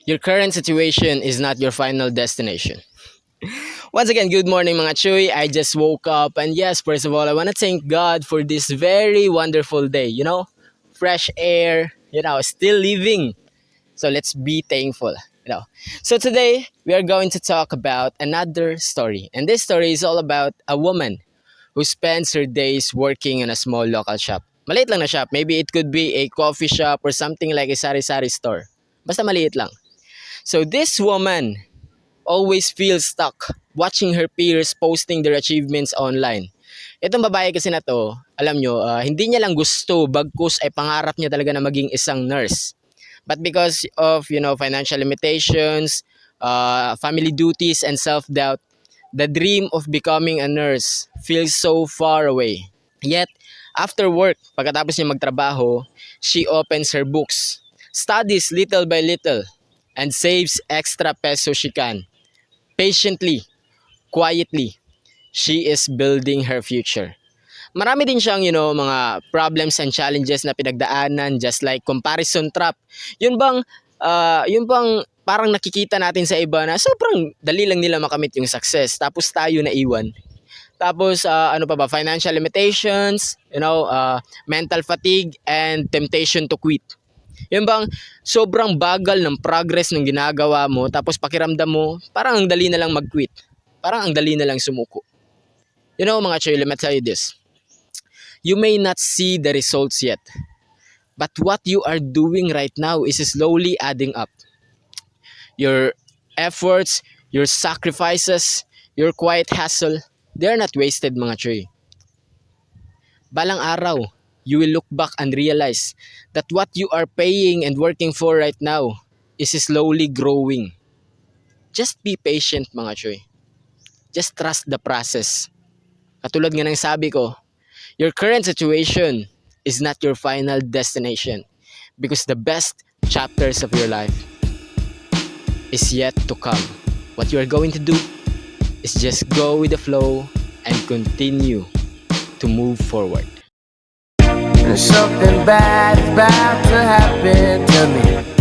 Your current situation is not your final destination. Once again, good morning mga Chuy. I just woke up and yes, first of all, I want to thank God for this very wonderful day. Fresh air, still living. So let's be thankful. So today we are going to talk about another story. And this story is all about a woman who spends her days working in a small local shop. Maliit lang na shop. Maybe it could be a coffee shop or something like a sari-sari store. Basta maliit lang. So this woman always feels stuck watching her peers posting their achievements online. Itong babae kasi na to, alam nyo, hindi niya lang gusto, bagkus ay pangarap niya talaga na maging isang nurse. But because of, financial limitations, family duties, and self-doubt, the dream of becoming a nurse feels so far away. Yet, after work, pagkatapos niya magtrabaho, she opens her books, studies little by little, and saves extra peso she can. Patiently, quietly, she is building her future. Marami din siyang, mga problems and challenges na pinagdaanan, just like comparison trap. Yun bang parang nakikita natin sa iba na sobrang dali lang nila makamit yung success, tapos tayo naiwan. Tapos ano pa ba, financial limitations, mental fatigue and temptation to quit. Yun bang sobrang bagal ng progress ng ginagawa mo, tapos pakiramdam mo parang ang dali na lang mag-quit. Parang ang dali na lang sumuko. Mga Choy, let me tell you this. You may not see the results yet, but what you are doing right now is slowly adding up. Your efforts, your sacrifices, your quiet hustle, they're not wasted mga Choy. Balang araw, you will look back and realize that what you are paying and working for right now is slowly growing. Just be patient mga Choy. Just trust the process. Katulad nga ng sabi ko, your current situation is not your final destination because the best chapters of your life is yet to come. What you are going to do is just go with the flow and continue to move forward. Something bad is about to happen to me.